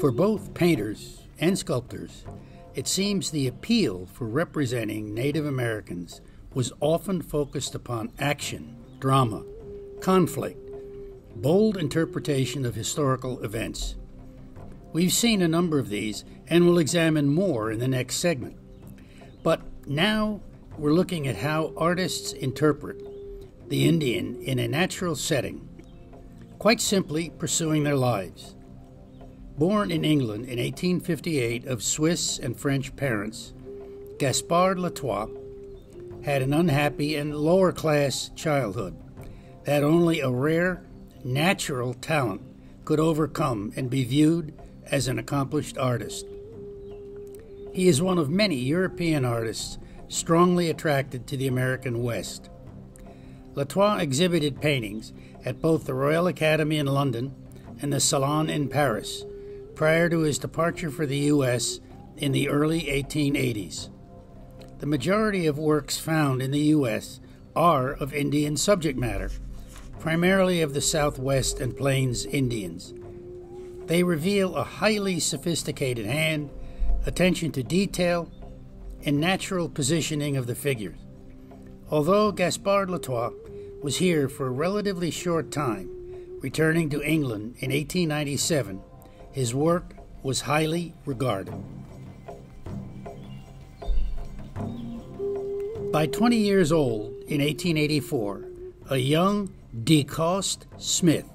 For both painters and sculptors, it seems the appeal for representing Native Americans was often focused upon action, drama, conflict, bold interpretation of historical events. We've seen a number of these and will examine more in the next segment. But now we're looking at how artists interpret the Indian in a natural setting, quite simply pursuing their lives. Born in England in 1858 of Swiss and French parents, Gaspard Latois had an unhappy and lower-class childhood that only a rare, natural talent could overcome and be viewed as an accomplished artist. He is one of many European artists strongly attracted to the American West. Latois exhibited paintings at both the Royal Academy in London and the Salon in Paris prior to his departure for the U.S. in the early 1880s. The majority of works found in the U.S. are of Indian subject matter, primarily of the Southwest and Plains Indians. They reveal a highly sophisticated hand, attention to detail, and natural positioning of the figures. Although Gaspard Latois was here for a relatively short time, returning to England in 1897, his work was highly regarded. By 20 years old, in 1884, a young DeCoste Smith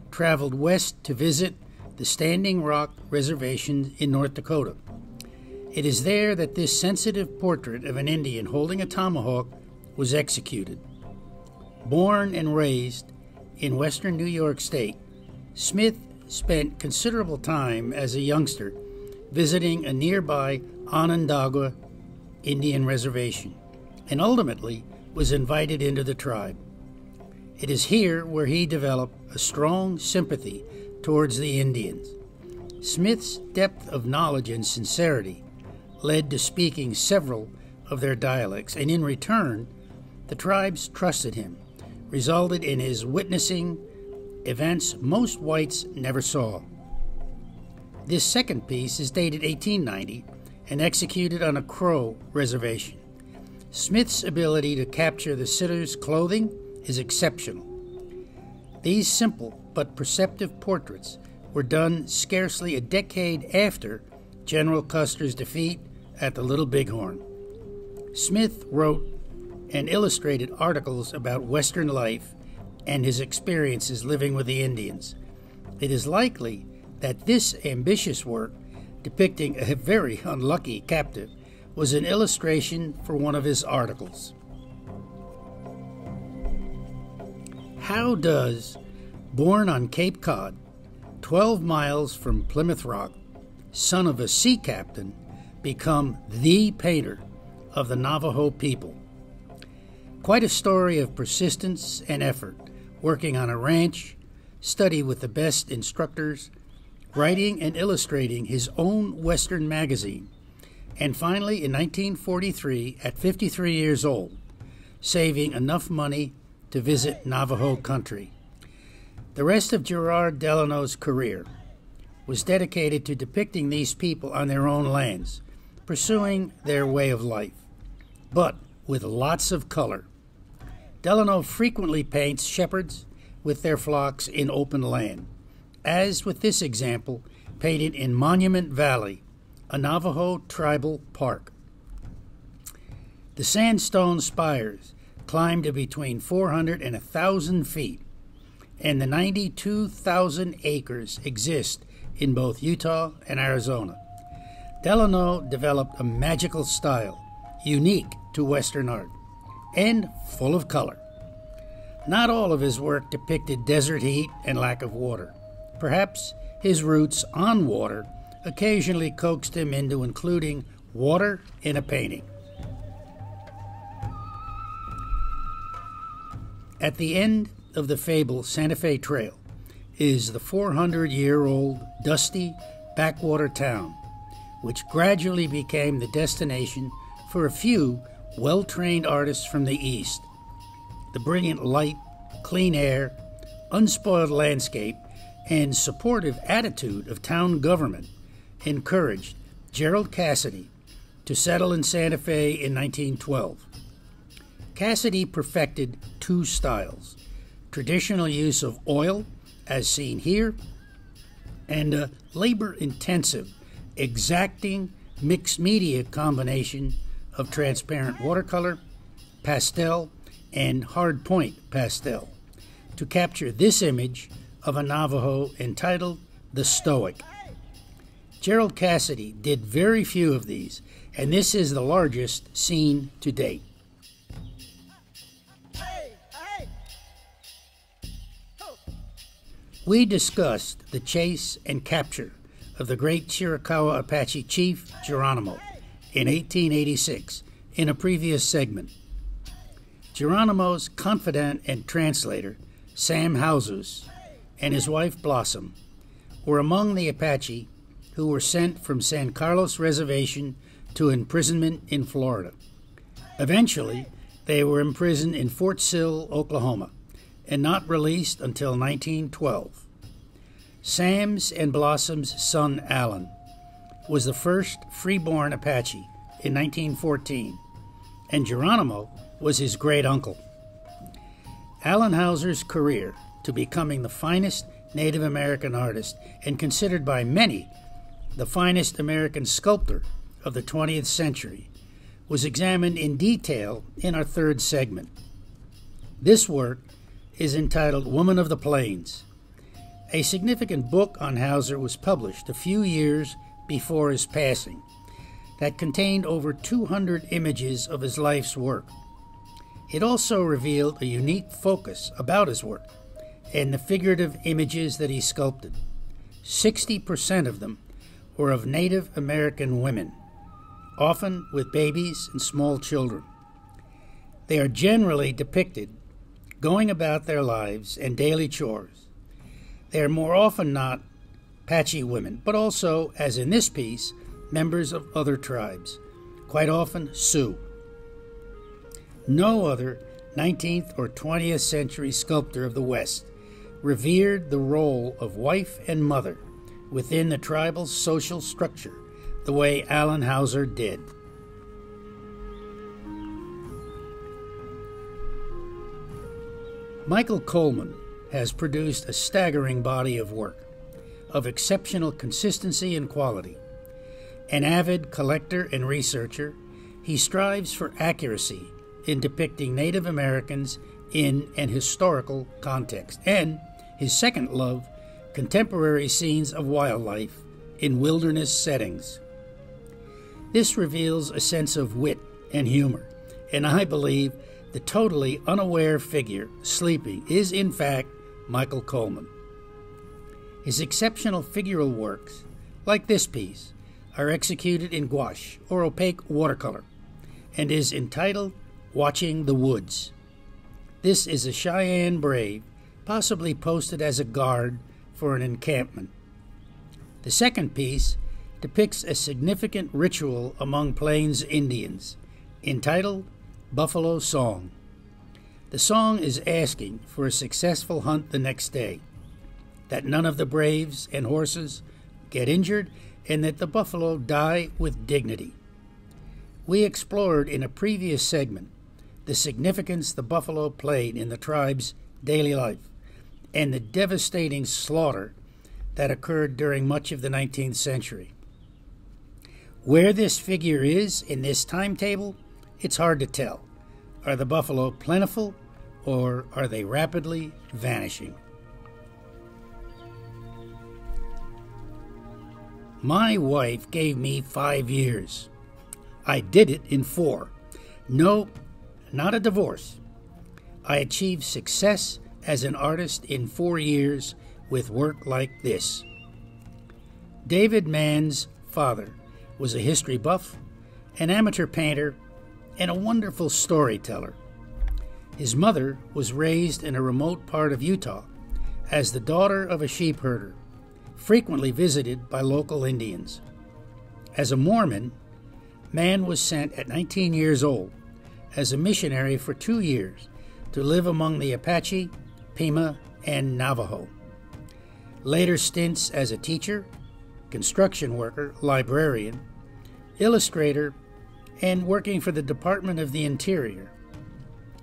traveled west to visit the Standing Rock Reservation in North Dakota. It is there that this sensitive portrait of an Indian holding a tomahawk was executed. Born and raised in western New York State, Smith spent considerable time as a youngster visiting a nearby Onondaga Indian reservation, and ultimately was invited into the tribe. It is here where he developed a strong sympathy towards the Indians. Smith's depth of knowledge and sincerity led to speaking several of their dialects, and in return, the tribes trusted him, resulted in his witnessing events most whites never saw. This second piece is dated 1890 and executed on a Crow reservation. Smith's ability to capture the sitter's clothing is exceptional. These simple but perceptive portraits were done scarcely a decade after General Custer's defeat at the Little Bighorn. Smith wrote and illustrated articles about Western life and his experiences living with the Indians. It is likely that this ambitious work, depicting a very unlucky captive, was an illustration for one of his articles. How does born on Cape Cod, 12 miles from Plymouth Rock, son of a sea captain, become the painter of the Navajo people? Quite a story of persistence and effort, working on a ranch, study with the best instructors, writing and illustrating his own Western magazine, and finally in 1943, at 53 years old, saving enough money to visit Navajo country. The rest of Gerard Delano's career was dedicated to depicting these people on their own lands, pursuing their way of life, but with lots of color. Delano frequently paints shepherds with their flocks in open land, as with this example painted in Monument Valley, a Navajo tribal park. The sandstone spires climb to between 400 and 1,000 feet, and the 92,000 acres exist in both Utah and Arizona. Delano developed a magical style, unique to Western art, and full of color. Not all of his work depicted desert heat and lack of water. Perhaps his roots on water occasionally coaxed him into including water in a painting. At the end of the fabled Santa Fe Trail is the 400-year-old dusty backwater town, which gradually became the destination for a few well-trained artists from the East. The brilliant light, clean air, unspoiled landscape, and supportive attitude of town government encouraged Gerald Cassidy to settle in Santa Fe in 1912. Cassidy perfected two styles: traditional use of oil, as seen here, and a labor-intensive, exacting mixed media combination of transparent watercolor, pastel, and hard point pastel to capture this image of a Navajo entitled The Stoic. Gerald Cassidy did very few of these, and this is the largest seen to date. We discussed the chase and capture of the great Chiricahua Apache chief Geronimo in 1886 in a previous segment. Geronimo's confidant and translator, Sam Hausus, and his wife Blossom were among the Apache who were sent from San Carlos Reservation to imprisonment in Florida. Eventually, they were imprisoned in Fort Sill, Oklahoma, and not released until 1912. Sam's and Blossom's son Alan was the first freeborn Apache in 1914, and Geronimo was his great-uncle. Alan Hauser's career to becoming the finest Native American artist and considered by many the finest American sculptor of the 20th century was examined in detail in our third segment. This work is entitled Woman of the Plains. A significant book on Hauser was published a few years before his passing that contained over 200 images of his life's work. It also revealed a unique focus about his work and the figurative images that he sculpted. 60% of them were of Native American women, often with babies and small children. They are generally depicted going about their lives and daily chores. They are more often not Apache women, but also, as in this piece, members of other tribes, quite often Sioux. No other 19th or 20th century sculptor of the West revered the role of wife and mother within the tribal social structure the way Alan Hauser did. Michael Coleman has produced a staggering body of work of exceptional consistency and quality. An avid collector and researcher, he strives for accuracy in depicting Native Americans in an historical context, and his second love, contemporary scenes of wildlife in wilderness settings. This reveals a sense of wit and humor, and I believe the totally unaware figure sleeping is in fact Michael Coleman. His exceptional figural works, like this piece, are executed in gouache or opaque watercolor and is entitled Watching the Woods. This is a Cheyenne brave, possibly posted as a guard for an encampment. The second piece depicts a significant ritual among Plains Indians, entitled Buffalo Song. The song is asking for a successful hunt the next day, that none of the braves and horses get injured, and that the buffalo die with dignity. We explored in a previous segment the significance the buffalo played in the tribe's daily life and the devastating slaughter that occurred during much of the 19th century. Where this figure is in this timetable, it's hard to tell. Are the buffalo plentiful, or are they rapidly vanishing? My wife gave me 5 years. I did it in 4. No, not a divorce. I achieved success as an artist in 4 years with work like this. David Mann's father was a history buff, an amateur painter, and a wonderful storyteller. His mother was raised in a remote part of Utah as the daughter of a sheep herder, frequently visited by local Indians. As a Mormon, Mann was sent at 19 years old as a missionary for 2 years to live among the Apache, Pima, and Navajo. later stints as a teacher, construction worker, librarian, illustrator, and working for the Department of the Interior,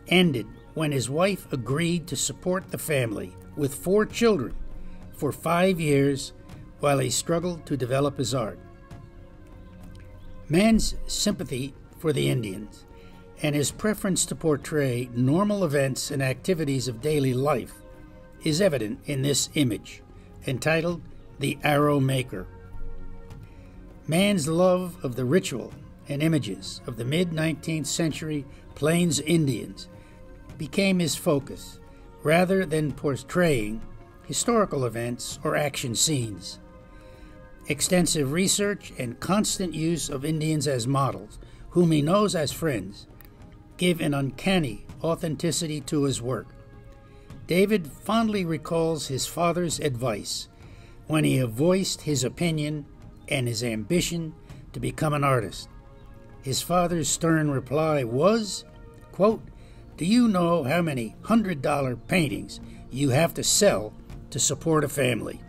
ended when his wife agreed to support the family with 4 children for 5 years while he struggled to develop his art. Mann's sympathy for the Indians and his preference to portray normal events and activities of daily life is evident in this image, entitled The Arrow Maker. Mann's love of the ritual and images of the mid-19th century Plains Indians became his focus, rather than portraying historical events or action scenes. Extensive research and constant use of Indians as models, whom he knows as friends, give an uncanny authenticity to his work. David fondly recalls his father's advice when he voiced his opinion and his ambition to become an artist. His father's stern reply was, quote, "Do you know how many $100 paintings you have to sell to support a family?"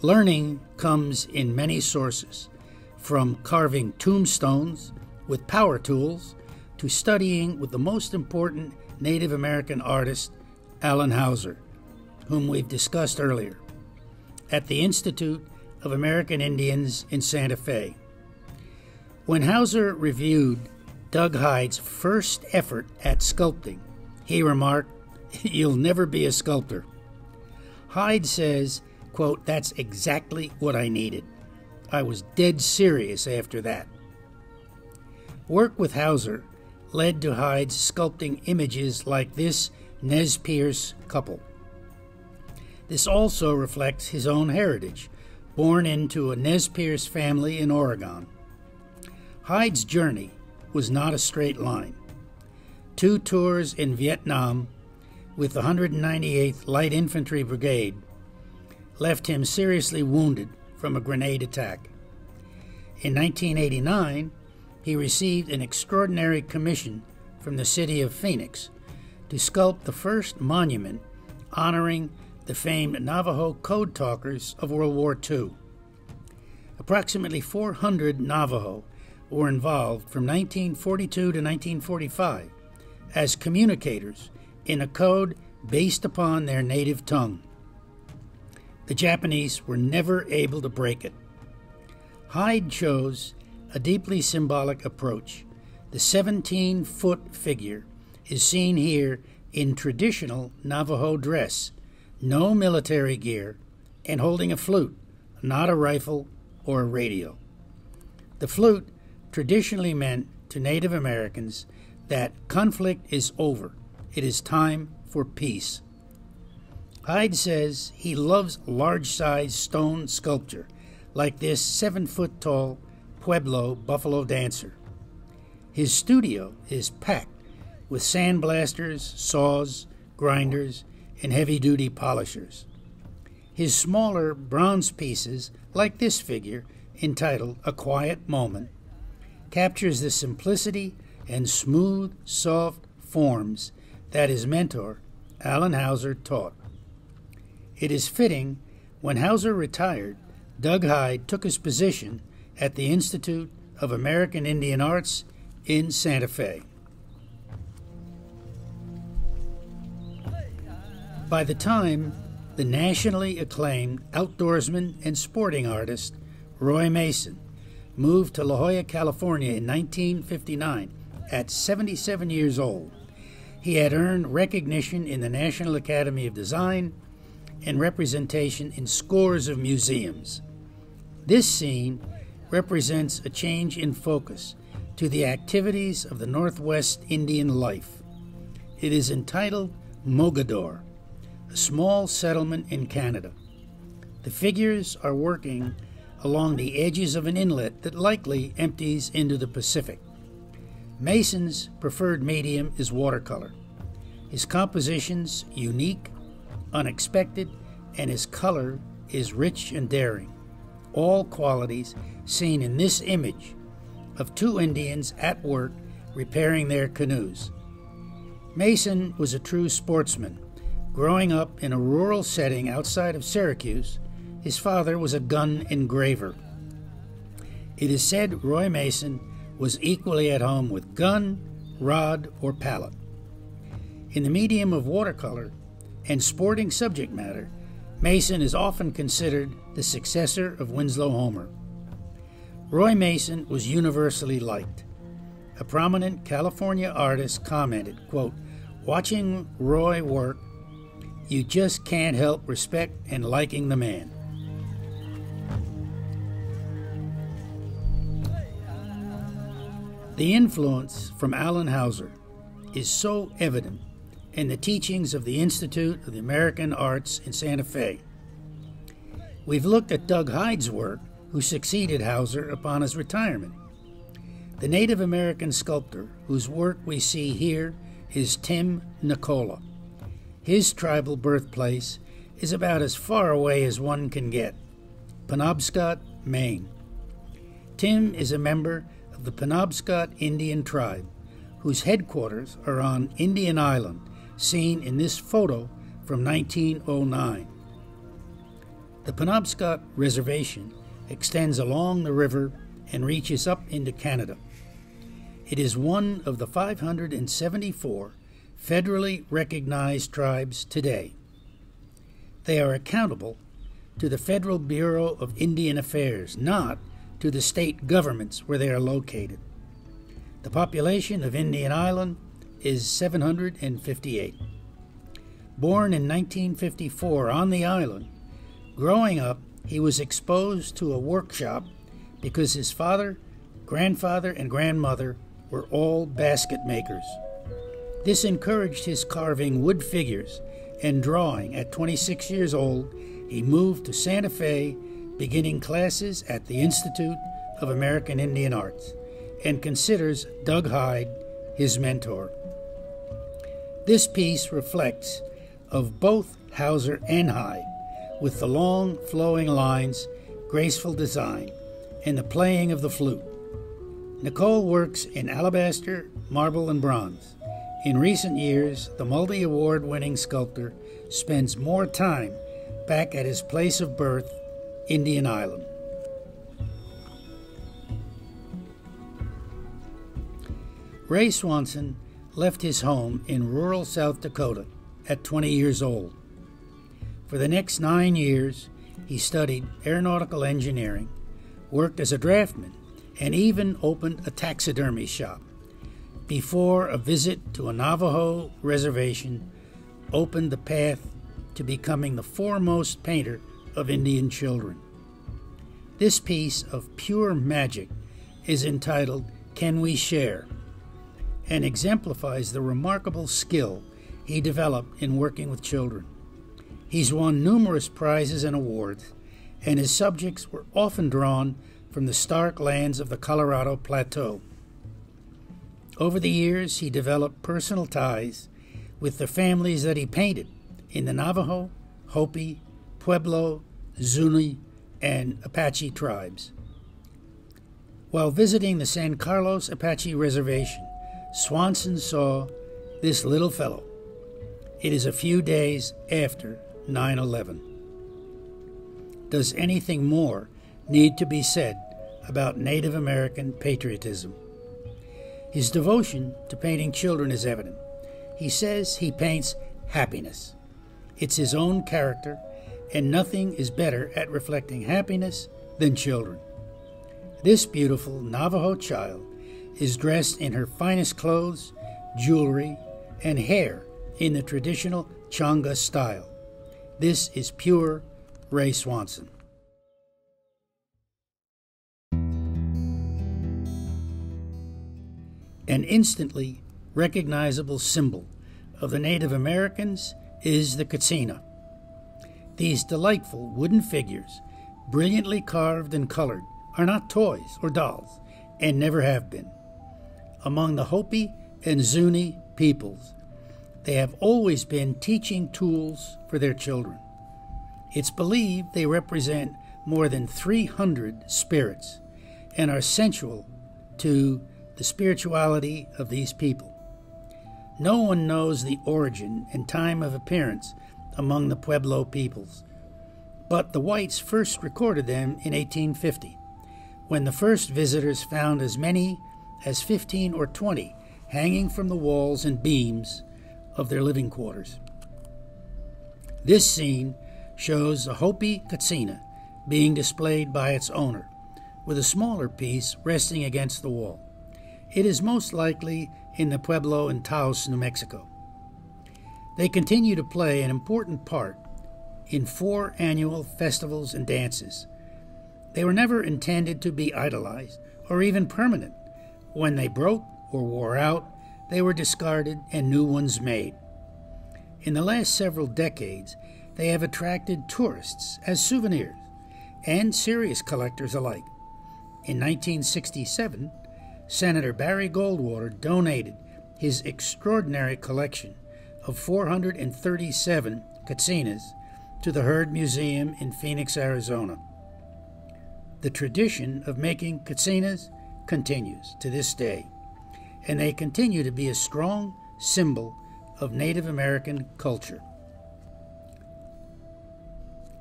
Learning comes in many sources, from carving tombstones with power tools to studying with the most important Native American artist, Allan Hauser, whom we've discussed earlier, at the Institute of American Indians in Santa Fe. When Hauser reviewed Doug Hyde's first effort at sculpting, he remarked, "You'll never be a sculptor." Hyde says, quote, "That's exactly what I needed. I was dead serious after that." Work with Hauser led to Hyde's sculpting images like this Nez Perce couple. This also reflects his own heritage, born into a Nez Perce family in Oregon. Hyde's journey was not a straight line. 2 tours in Vietnam with the 198th Light Infantry Brigade left him seriously wounded from a grenade attack. In 1989, he received an extraordinary commission from the city of Phoenix to sculpt the first monument honoring the famed Navajo code talkers of World War II. Approximately 400 Navajo were involved from 1942 to 1945 as communicators in a code based upon their native tongue. The Japanese were never able to break it. Hyde chose a deeply symbolic approach. The 17-foot figure is seen here in traditional Navajo dress, no military gear, and holding a flute, not a rifle or a radio. The flute traditionally meant to Native Americans that conflict is over. It is time for peace. Hyde says he loves large-sized stone sculpture, like this 7-foot-tall Pueblo buffalo dancer. His studio is packed with sandblasters, saws, grinders, and heavy-duty polishers. His smaller bronze pieces, like this figure, entitled A Quiet Moment, captures the simplicity and smooth, soft forms that his mentor, Allan Hauser, taught. It is fitting, when Hauser retired, Doug Hyde took his position at the Institute of American Indian Arts in Santa Fe. By the time the nationally acclaimed outdoorsman and sporting artist Roy Mason moved to La Jolla, California in 1959 at 77 years old, he had earned recognition in the National Academy of Design and representation in scores of museums. This scene represents a change in focus to the activities of the Northwest Indian life. It is entitled Mogador, a small settlement in Canada. The figures are working along the edges of an inlet that likely empties into the Pacific. Mason's preferred medium is watercolor. His composition's unique, unexpected, and his color is rich and daring, all qualities seen in this image of 2 Indians at work repairing their canoes. Mason was a true sportsman. Growing up in a rural setting outside of Syracuse, his father was a gun engraver. It is said Roy Mason was equally at home with gun, rod, or palette. In the medium of watercolor and sporting subject matter, Mason is often considered the successor of Winslow Homer. Roy Mason was universally liked. A prominent California artist commented, quote, "Watching Roy work, you just can't help respect and liking the man." The influence from Allan Hauser is so evident in the teachings of the Institute of the American Arts in Santa Fe. We've looked at Doug Hyde's work, who succeeded Hauser upon his retirement. The Native American sculptor whose work we see here is Tim Nicola. His tribal birthplace is about as far away as one can get, Penobscot, Maine. Tim is a member of the Penobscot Indian tribe, whose headquarters are on Indian Island, seen in this photo from 1909. The Penobscot Reservation extends along the river and reaches up into Canada. It is one of the 574 federally recognized tribes today. They are accountable to the Federal Bureau of Indian Affairs, not to the state governments where they are located. The population of Indian Island is 758. Born in 1954 on the island, growing up, he was exposed to a workshop because his father, grandfather, and grandmother were all basket makers. This encouraged his carving wood figures and drawing. At 26 years old, he moved to Santa Fe, beginning classes at the Institute of American Indian Arts, and considers Doug Hyde his mentor. This piece reflects of both Hauser and Hyde, with the long flowing lines, graceful design, and the playing of the flute. Nicole works in alabaster, marble, and bronze. In recent years, the multi-award winning sculptor spends more time back at his place of birth, Indian Island. Ray Swanson left his home in rural South Dakota at 20 years old. For the next 9 years, he studied aeronautical engineering, worked as a draftsman, and even opened a taxidermy shop before a visit to a Navajo reservation opened the path to becoming the foremost painter of Indian children. This piece of pure magic is entitled "Can We Share?" and exemplifies the remarkable skill he developed in working with children. He's won numerous prizes and awards, and his subjects were often drawn from the stark lands of the Colorado Plateau. Over the years, he developed personal ties with the families that he painted in the Navajo, Hopi, Pueblo, Zuni, and Apache tribes. While visiting the San Carlos Apache Reservation, Swanson saw this little fellow. It is a few days after 9/11. Does anything more need to be said about Native American patriotism? His devotion to painting children is evident. He says he paints happiness. It's his own character, and nothing is better at reflecting happiness than children. This beautiful Navajo child is dressed in her finest clothes, jewelry, and hair in the traditional Chonga style. This is pure Ray Swanson. An instantly recognizable symbol of the Native Americans is the Kachina. These delightful wooden figures, brilliantly carved and colored, are not toys or dolls, and never have been. Among the Hopi and Zuni peoples, they have always been teaching tools for their children. It's believed they represent more than 300 spirits and are central to the spirituality of these people. No one knows the origin and time of appearance among the Pueblo peoples, but the whites first recorded them in 1850, when the first visitors found as many as 15 or 20 hanging from the walls and beams of their living quarters. This scene shows a Hopi Kachina being displayed by its owner, with a smaller piece resting against the wall. It is most likely in the Pueblo in Taos, New Mexico. They continue to play an important part in 4 annual festivals and dances. They were never intended to be idolized or even permanent. When they broke or wore out, they were discarded and new ones made. In the last several decades, they have attracted tourists as souvenirs and serious collectors alike. In 1967, Senator Barry Goldwater donated his extraordinary collection of 437 Kachinas to the Hurd Museum in Phoenix, Arizona. The tradition of making Kachinas continues to this day, and they continue to be a strong symbol of Native American culture.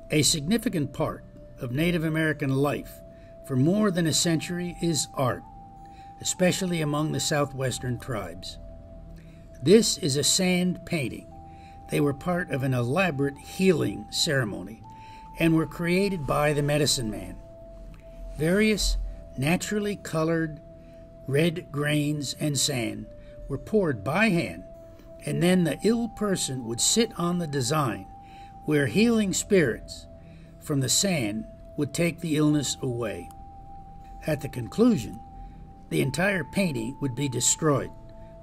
A significant part of Native American life for more than a century is art, especially among the southwestern tribes. This is a sand painting. They were part of an elaborate healing ceremony and were created by the medicine man. Various naturally colored red grains and sand were poured by hand, and then the ill person would sit on the design where healing spirits from the sand would take the illness away. At the conclusion, the entire painting would be destroyed,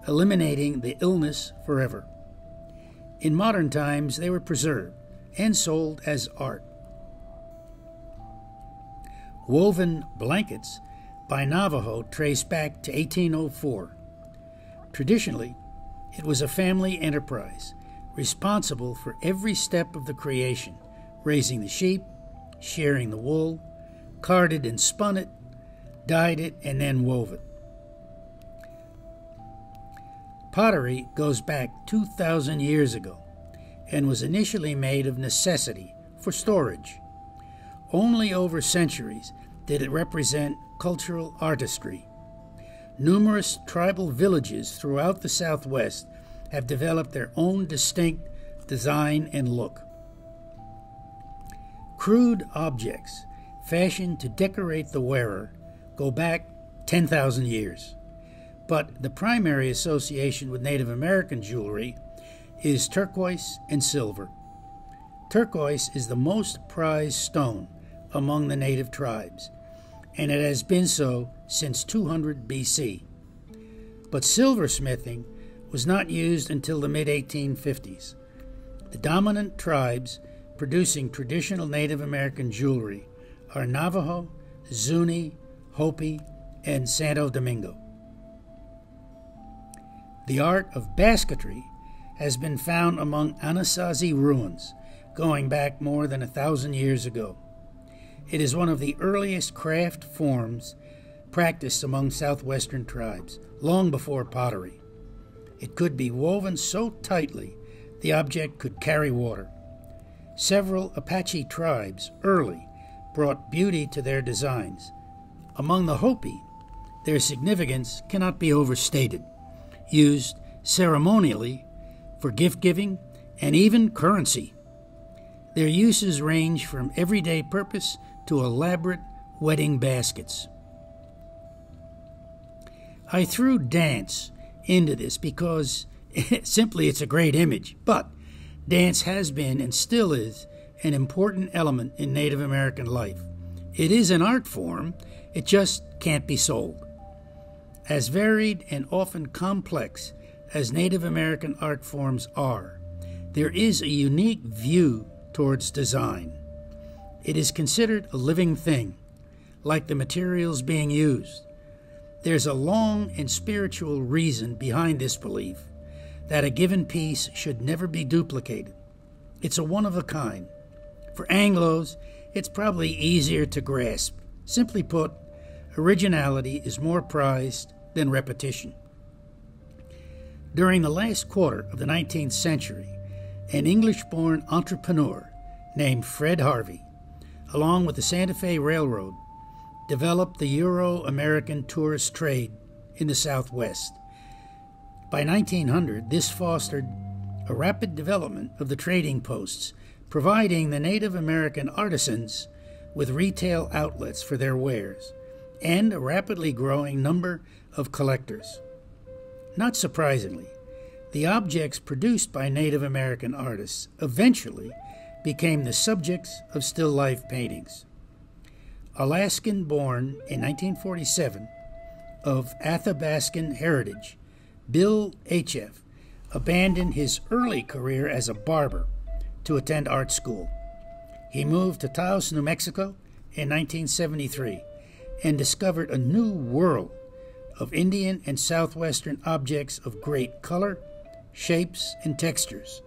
eliminating the illness forever. In modern times, they were preserved and sold as art. Woven blankets by Navajo trace back to 1804. Traditionally, it was a family enterprise responsible for every step of the creation, raising the sheep, shearing the wool, carded and spun it, dyed it, and then wove it. Pottery goes back 2,000 years ago and was initially made of necessity for storage. Only over centuries did it represent cultural artistry. Numerous tribal villages throughout the Southwest have developed their own distinct design and look. Crude objects fashioned to decorate the wearer go back 10,000 years. But the primary association with Native American jewelry is turquoise and silver. Turquoise is the most prized stone among the native tribes, and it has been so since 200 BC. But silversmithing was not used until the mid-1850s. The dominant tribes producing traditional Native American jewelry are Navajo, Zuni, Hopi, and Santo Domingo. The art of basketry has been found among Anasazi ruins going back more than 1,000 years ago. It is one of the earliest craft forms practiced among southwestern tribes, long before pottery. It could be woven so tightly the object could carry water. Several Apache tribes early brought beauty to their designs. Among the Hopi, their significance cannot be overstated, used ceremonially for gift-giving and even currency. Their uses range from everyday purpose to elaborate wedding baskets. I threw dance into this because simply it's a great image, but dance has been and still is an important element in Native American life. It is an art form, it just can't be sold. As varied and often complex as Native American art forms are, there is a unique view towards design. It is considered a living thing, like the materials being used. There's a long and spiritual reason behind this belief that a given piece should never be duplicated. It's a one-of-a-kind. For Anglos, it's probably easier to grasp. Simply put, originality is more prized than repetition. During the last quarter of the 19th century, an English-born entrepreneur named Fred Harvey, along with the Santa Fe Railroad, developed the Euro-American tourist trade in the Southwest. By 1900, this fostered a rapid development of the trading posts, providing the Native American artisans with retail outlets for their wares, and a rapidly growing number of collectors. Not surprisingly, the objects produced by Native American artists eventually became the subjects of still life paintings. Alaskan-born in 1947, of Athabascan heritage, Bill Acheff abandoned his early career as a barber to attend art school. He moved to Taos, New Mexico in 1973 and discovered a new world of Indian and Southwestern objects of great color, shapes, and textures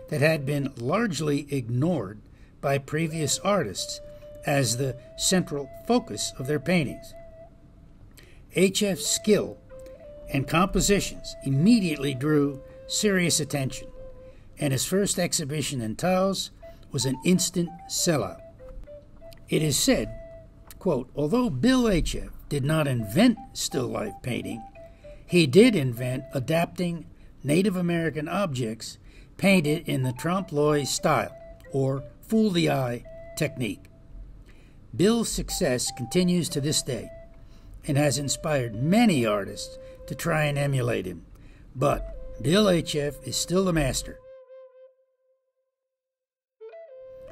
that had been largely ignored by previous artists as the central focus of their paintings. Acheff's skill and compositions immediately drew serious attention, and his first exhibition in Taos was an instant sellout. It is said, quote, although Bill Acheff did not invent still life painting, he did invent adapting Native American objects painted in the trompe-l'oeil style, or fool the eye technique. Bill's success continues to this day and has inspired many artists to try and emulate him, but Bill Acheff is still the master.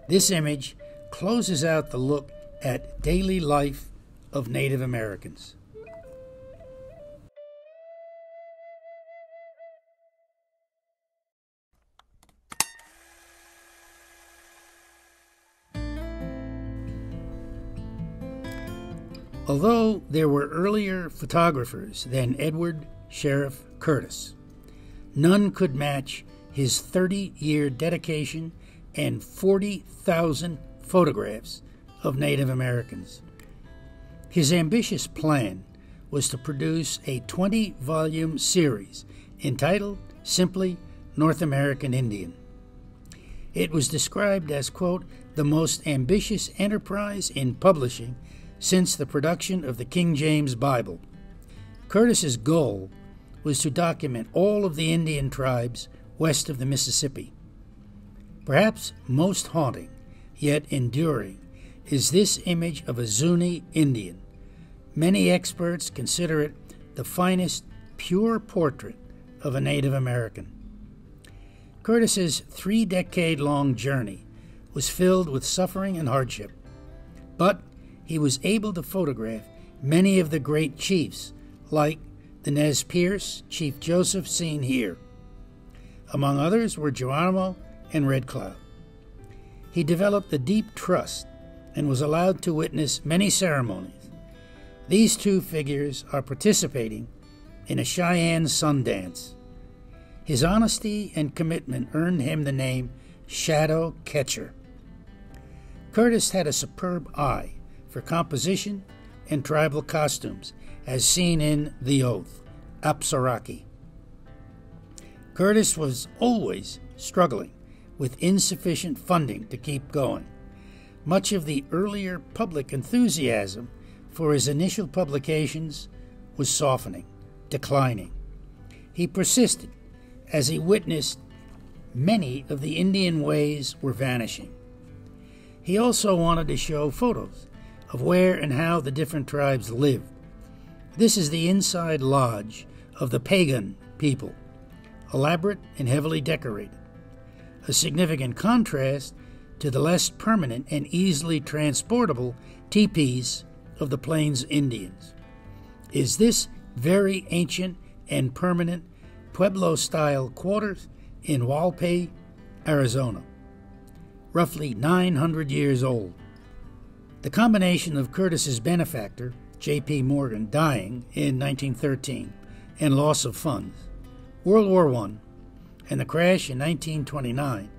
This image closes out the look at daily life of Native Americans. Although there were earlier photographers than Edward Sheriff Curtis, none could match his 30-year dedication and 40,000 photographs of Native Americans. His ambitious plan was to produce a 20-volume series entitled simply North American Indian. It was described as, quote, the most ambitious enterprise in publishing since the production of the King James Bible. Curtis's goal was to document all of the Indian tribes west of the Mississippi. Perhaps most haunting, yet enduring, is this image of a Zuni Indian. Many experts consider it the finest pure portrait of a Native American. Curtis's 3-decade-long journey was filled with suffering and hardship, but he was able to photograph many of the great chiefs, like the Nez Perce, Chief Joseph, seen here. Among others were Geronimo and Red Cloud. He developed a deep trust and was allowed to witness many ceremonies. These two figures are participating in a Cheyenne sun dance. His honesty and commitment earned him the name Shadow Catcher. Curtis had a superb eye for composition and tribal costumes, as seen in The Oath, Apsaraki. Curtis was always struggling with insufficient funding to keep going. Much of the earlier public enthusiasm for his initial publications was softening, declining. He persisted as he witnessed many of the Indian ways were vanishing. He also wanted to show photos of where and how the different tribes lived. This is the inside lodge of the pagan people, elaborate and heavily decorated, a significant contrast to the less permanent and easily transportable teepees of the Plains Indians. Is this very ancient and permanent Pueblo-style quarters in Walpi, Arizona, roughly 900 years old. The combination of Curtis's benefactor, J.P. Morgan, dying in 1913 and loss of funds, World War I, and the crash in 1929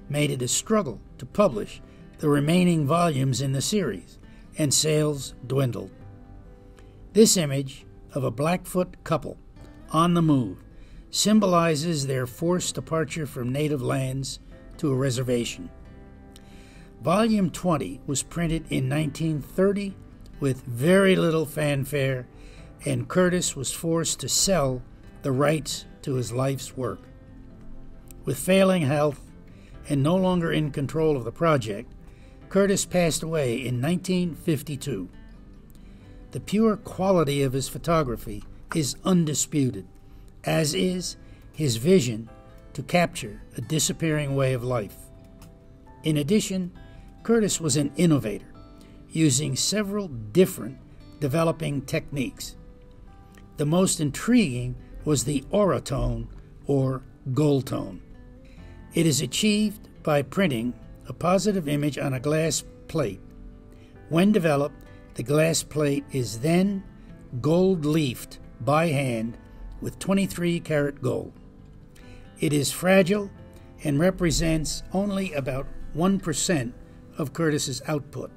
made it a struggle to publish the remaining volumes in the series, and sales dwindled. This image of a Blackfoot couple on the move symbolizes their forced departure from native lands to a reservation. Volume 20 was printed in 1930 with very little fanfare, and Curtis was forced to sell the rights to his life's work. With failing health and no longer in control of the project, Curtis passed away in 1952. The pure quality of his photography is undisputed, as is his vision to capture a disappearing way of life. In addition, Curtis was an innovator, using several different developing techniques. The most intriguing was the auratone, or gold tone. It is achieved by printing a positive image on a glass plate. When developed, the glass plate is then gold-leafed by hand with 23-karat gold. It is fragile and represents only about 1% of Curtis's output.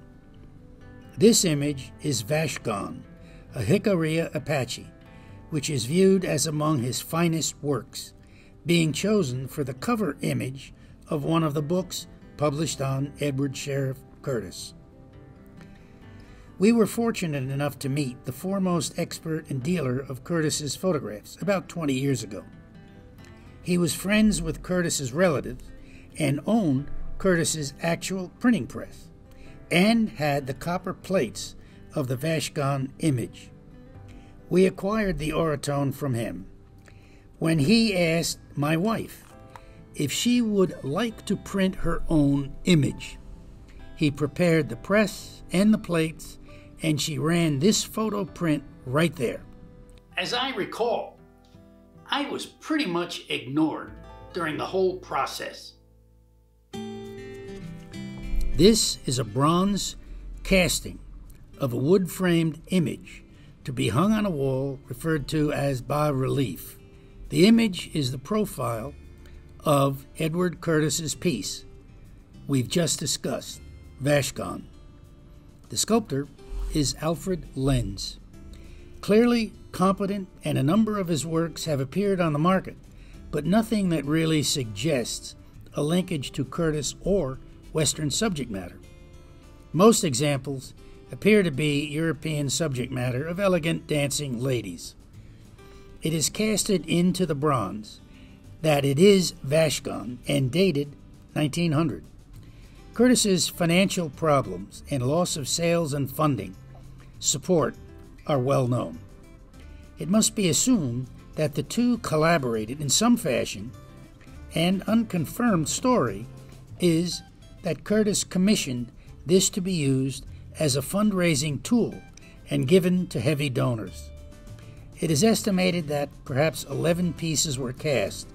This image is Vashgon, a Jicarilla Apache, which is viewed as among his finest works, being chosen for the cover image of one of the books published on Edward Sheriff Curtis. We were fortunate enough to meet the foremost expert and dealer of Curtis's photographs about 20 years ago. He was friends with Curtis's relatives and owned Curtis's actual printing press, and had the copper plates of the Vashgon image. We acquired the auratone from him when he asked my wife if she would like to print her own image. He prepared the press and the plates, and she ran this photo print right there. As I recall, I was pretty much ignored during the whole process. This is a bronze casting of a wood-framed image to be hung on a wall referred to as bas-relief. The image is the profile of Edward Curtis's piece we've just discussed, Vashgon. The sculptor is Alfred Lenz. Clearly competent, and a number of his works have appeared on the market, but nothing that really suggests a linkage to Curtis or Western subject matter. Most examples appear to be European subject matter of elegant dancing ladies. It is casted into the bronze that it is Vashgon and dated 1900. Curtis's financial problems and loss of sales and funding support are well known. It must be assumed that the two collaborated in some fashion. An unconfirmed story is that Curtis commissioned this to be used as a fundraising tool and given to heavy donors. It is estimated that perhaps 11 pieces were cast,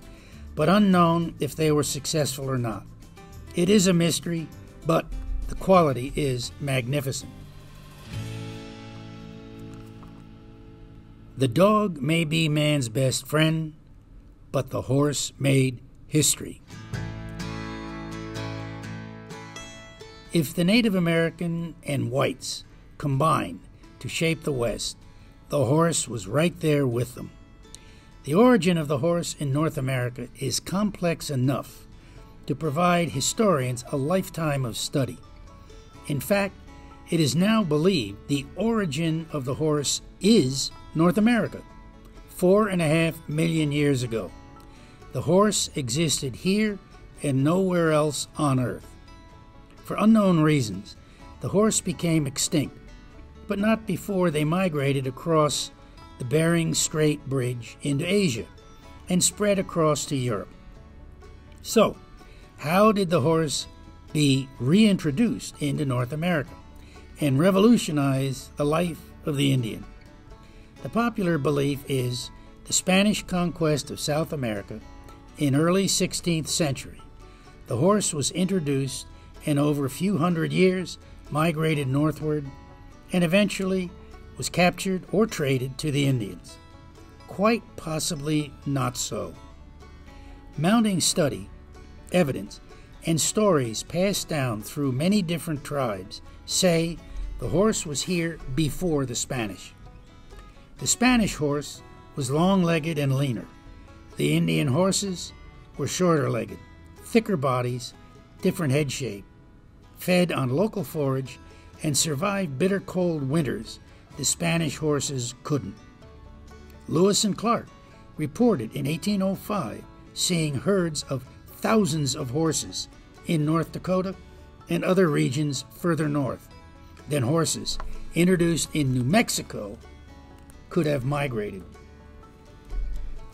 but unknown if they were successful or not. It is a mystery, but the quality is magnificent. The dog may be man's best friend, but the horse made history. If the Native American and whites combined to shape the West, the horse was right there with them. The origin of the horse in North America is complex enough to provide historians a lifetime of study. In fact, it is now believed the origin of the horse is North America, 4.5 million years ago. The horse existed here and nowhere else on Earth. For unknown reasons, the horse became extinct, but not before they migrated across the Bering Strait Bridge into Asia and spread across to Europe. So, how did the horse be reintroduced into North America and revolutionize the life of the Indian? The popular belief is the Spanish conquest of South America in early 16th century. The horse was introduced and over a few hundred years migrated northward and eventually was captured or traded to the Indians. Quite possibly not so. Mounting study, evidence, and stories passed down through many different tribes say the horse was here before the Spanish. The Spanish horse was long-legged and leaner, The Indian horses were shorter-legged, thicker bodies, different head shape, fed on local forage, and survived bitter cold winters the Spanish horses couldn't. Lewis and Clark reported in 1805 seeing herds of thousands of horses in North Dakota and other regions further north than horses introduced in New Mexico could have migrated.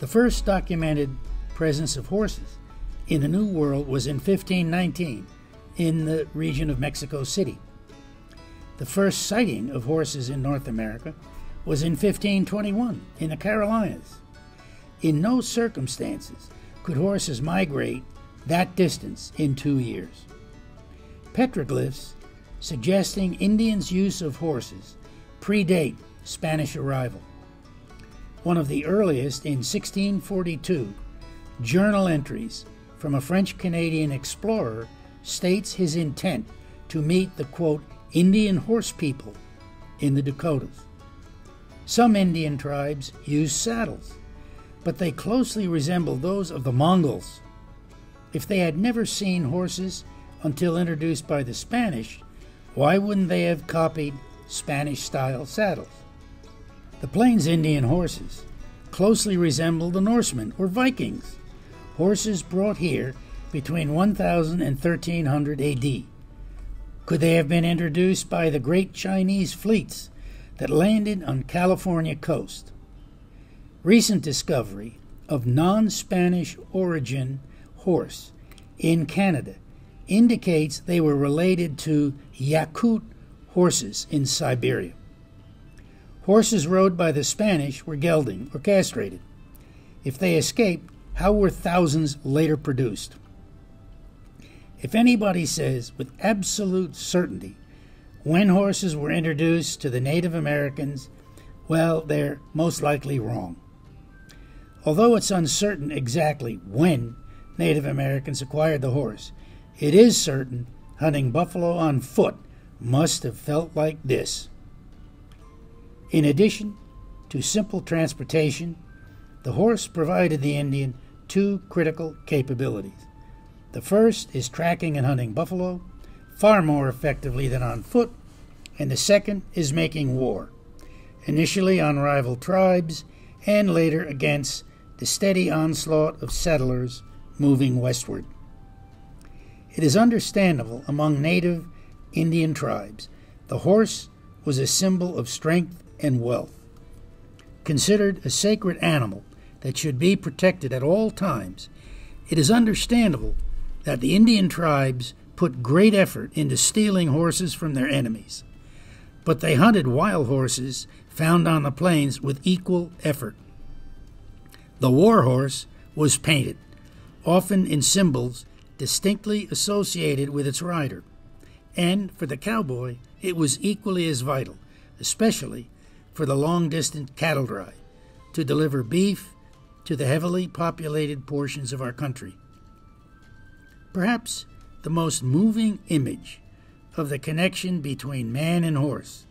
The first documented presence of horses in the New World was in 1519 in the region of Mexico City. The first sighting of horses in North America was in 1521 in the Carolinas. In no circumstances could horses migrate that distance in 2 years. Petroglyphs suggesting Indians' use of horses predate Spanish arrival. One of the earliest, in 1642, journal entries from a French-Canadian explorer states his intent to meet the, quote, Indian horse people in the Dakotas. Some Indian tribes used saddles, but they closely resemble those of the Mongols. If they had never seen horses until introduced by the Spanish, why wouldn't they have copied Spanish-style saddles? The Plains Indian horses closely resemble the Norsemen or Vikings, horses brought here between 1000 and 1300 AD. Could they have been introduced by the great Chinese fleets that landed on California coast? Recent discovery of non-Spanish origin horse in Canada indicates they were related to Yakut horses in Siberia. Horses rode by the Spanish were gelding or castrated. If they escaped, how were thousands later produced? If anybody says with absolute certainty when horses were introduced to the Native Americans, well, they're most likely wrong. Although it's uncertain exactly when Native Americans acquired the horse, it is certain hunting buffalo on foot must have felt like this. In addition to simple transportation, the horse provided the Indian two critical capabilities. The first is tracking and hunting buffalo, far more effectively than on foot, and the second is making war, initially on rival tribes and later against the steady onslaught of settlers moving westward. It is understandable among native Indian tribes the horse was a symbol of strength and wealth. Considered a sacred animal that should be protected at all times, it is understandable that the Indian tribes put great effort into stealing horses from their enemies, but they hunted wild horses found on the plains with equal effort. The war horse was painted, often in symbols distinctly associated with its rider, and for the cowboy it was equally as vital, especially for the long-distance cattle drive, to deliver beef to the heavily populated portions of our country. Perhaps the most moving image of the connection between man and horse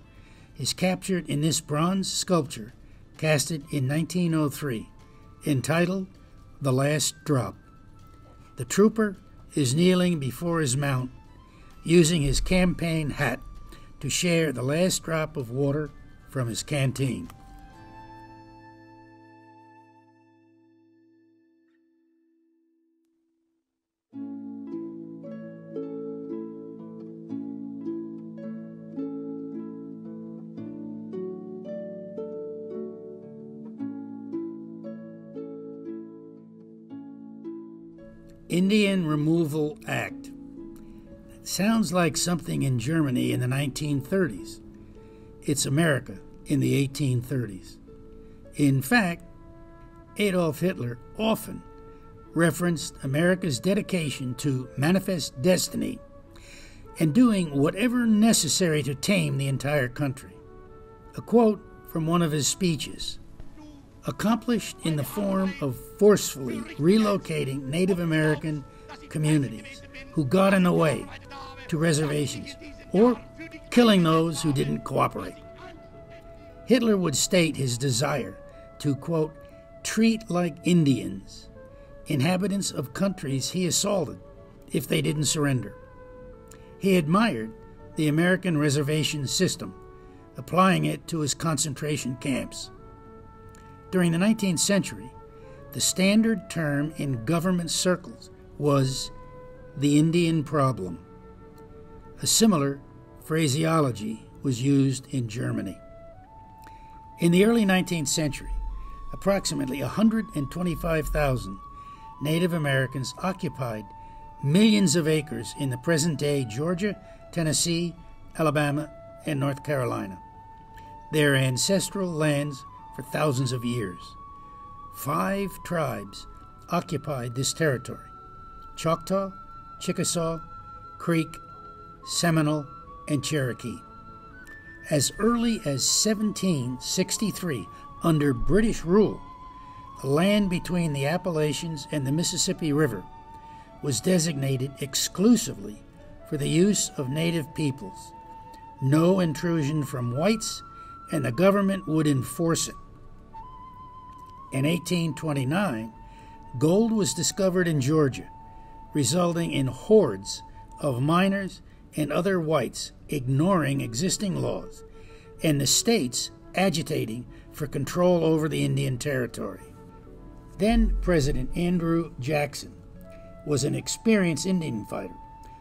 is captured in this bronze sculpture casted in 1903, entitled The Last Drop. The trooper is kneeling before his mount, using his campaign hat to share the last drop of water from his canteen. Indian Removal Act. Sounds like something in Germany in the 1930s. It's America in the 1830s. In fact, Adolf Hitler often referenced America's dedication to manifest destiny and doing whatever necessary to tame the entire country. A quote from one of his speeches: accomplished in the form of forcefully relocating Native American communities who got in the way to reservations, or killing those who didn't cooperate. Hitler would state his desire to, quote, treat like Indians inhabitants of countries he assaulted if they didn't surrender. He admired the American reservation system, applying it to his concentration camps. During the 19th century, the standard term in government circles was the Indian problem. A similar phraseology was used in Germany. In the early 19th century, approximately 125,000 Native Americans occupied millions of acres in the present-day Georgia, Tennessee, Alabama, and North Carolina, their ancestral lands for thousands of years. 5 tribes occupied this territory: Choctaw, Chickasaw, Creek, Seminole, and Cherokee. As early as 1763, under British rule, the land between the Appalachians and the Mississippi River was designated exclusively for the use of native peoples. No intrusion from whites, and the government would enforce it. In 1829, gold was discovered in Georgia, resulting in hordes of miners and other whites ignoring existing laws, and the states agitating for control over the Indian Territory. Then President Andrew Jackson was an experienced Indian fighter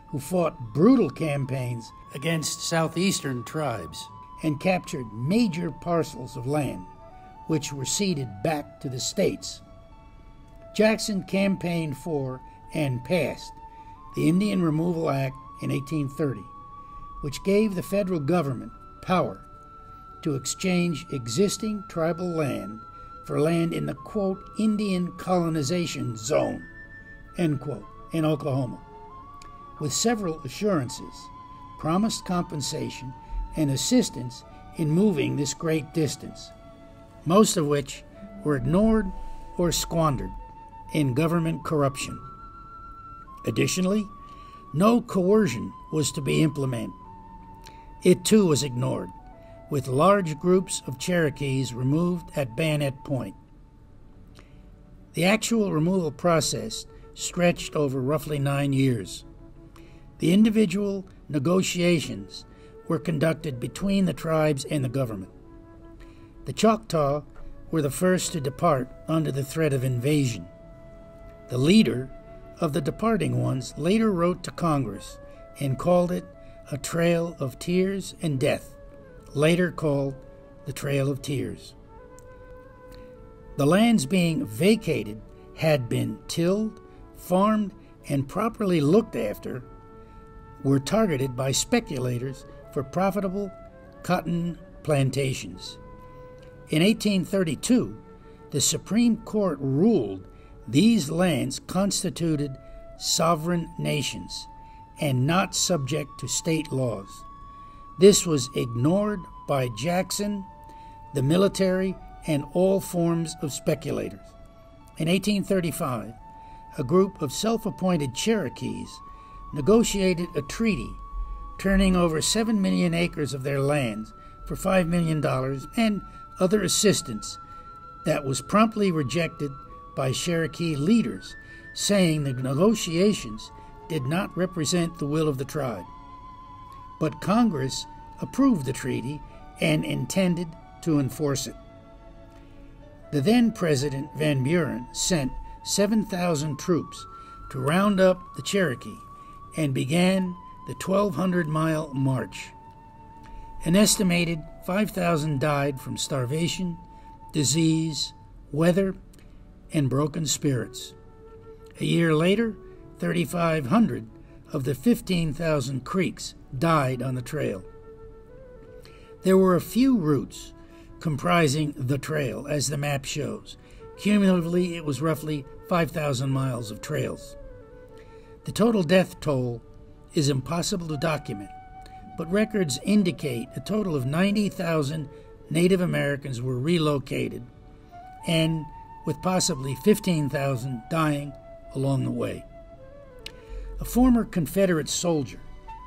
who fought brutal campaigns against southeastern tribes and captured major parcels of land, which were ceded back to the states. Jackson campaigned for and passed the Indian Removal Act in 1830, which gave the federal government power to exchange existing tribal land for land in the, quote, Indian colonization zone, end quote, in Oklahoma, with several assurances, promised compensation, and assistance in moving this great distance, most of which were ignored or squandered in government corruption. Additionally, no coercion was to be implemented. It too was ignored, with large groups of Cherokees removed at Bayonet Point. The actual removal process stretched over roughly 9 years. The individual negotiations were conducted between the tribes and the government. The Choctaw were the first to depart under the threat of invasion. The leader of the departing ones later wrote to Congress and called it a trail of tears and death, later called the Trail of Tears. The lands being vacated had been tilled, farmed, and properly looked after, were targeted by speculators for profitable cotton plantations. In 1832, the Supreme Court ruled these lands constituted sovereign nations and not subject to state laws. This was ignored by Jackson, the military, and all forms of speculators. In 1835, a group of self-appointed Cherokees negotiated a treaty turning over 7 million acres of their lands for $5 million and other assistance that was promptly rejected by Cherokee leaders, saying the negotiations did not represent the will of the tribe. But Congress approved the treaty and intended to enforce it. The then President Van Buren sent 7,000 troops to round up the Cherokee and began the 1,200-mile march. An estimated 5,000 died from starvation, disease, weather, and broken spirits. A year later, 3,500 of the 15,000 Creeks died on the trail. There were a few routes comprising the trail, as the map shows. Cumulatively, it was roughly 5,000 miles of trails. The total death toll is impossible to document, but records indicate a total of 90,000 Native Americans were relocated, and with possibly 15,000 dying along the way. A former Confederate soldier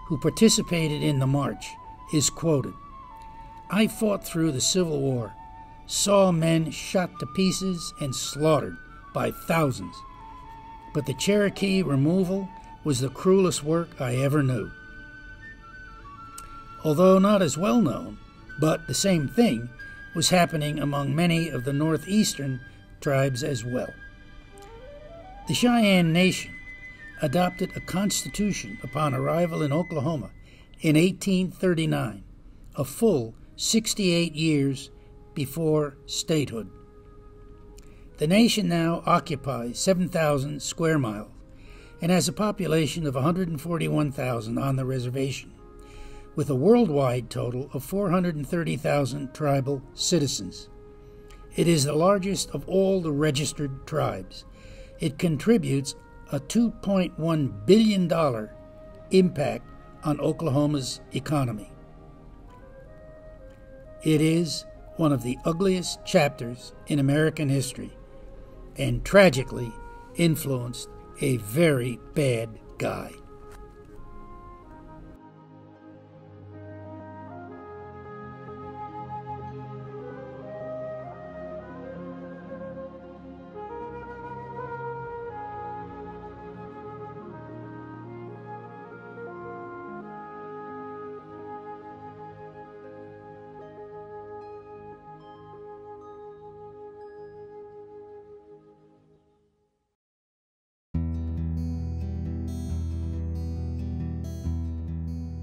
who participated in the march is quoted, "I fought through the Civil War, saw men shot to pieces and slaughtered by thousands. But the Cherokee removal was the cruelest work I ever knew. Although not as well known, but the same thing was happening among many of the northeastern tribes as well. The Cheyenne Nation adopted a constitution upon arrival in Oklahoma in 1839, a full 68 years before statehood. The nation now occupies 7,000 square miles and has a population of 141,000 on the reservation, with a worldwide total of 430,000 tribal citizens. It is the largest of all the registered tribes. It contributes a $2.1 billion impact on Oklahoma's economy. It is one of the ugliest chapters in American history, and tragically influenced a very bad guy.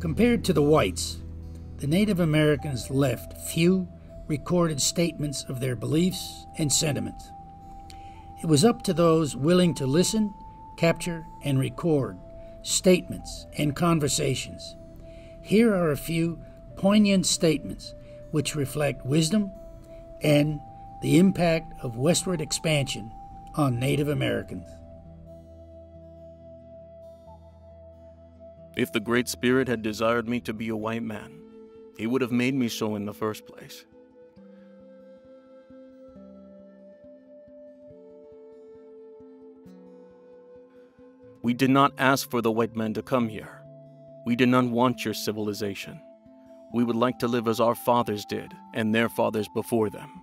Compared to the whites, the Native Americans left few recorded statements of their beliefs and sentiments. It was up to those willing to listen, capture, and record statements and conversations. Here are a few poignant statements which reflect wisdom and the impact of westward expansion on Native Americans. If the Great Spirit had desired me to be a white man, he would have made me so in the first place. We did not ask for the white man to come here. We did not want your civilization. We would like to live as our fathers did, and their fathers before them.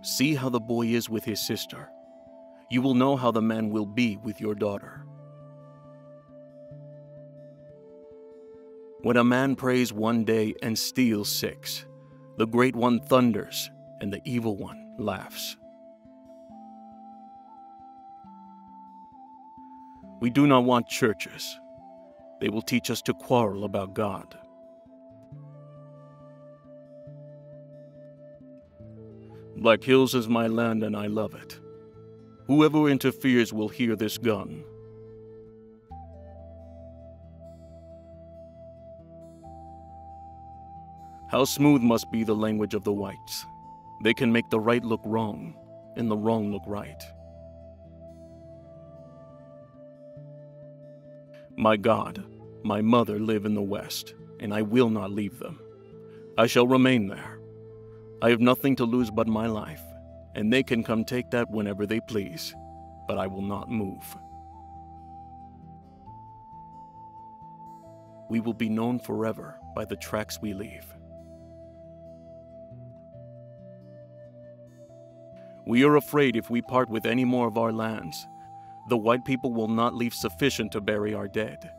See how the boy is with his sister. You will know how the man will be with your daughter. When a man prays one day and steals 6, the Great One thunders and the Evil One laughs. We do not want churches. They will teach us to quarrel about God. Black Hills is my land and I love it. Whoever interferes will hear this gun. How smooth must be the language of the whites. They can make the right look wrong and the wrong look right. My God, my mother live in the West, and I will not leave them. I shall remain there. I have nothing to lose but my life, and they can come take that whenever they please, but I will not move. We will be known forever by the tracks we leave. We are afraid if we part with any more of our lands, the white people will not leave sufficient to bury our dead.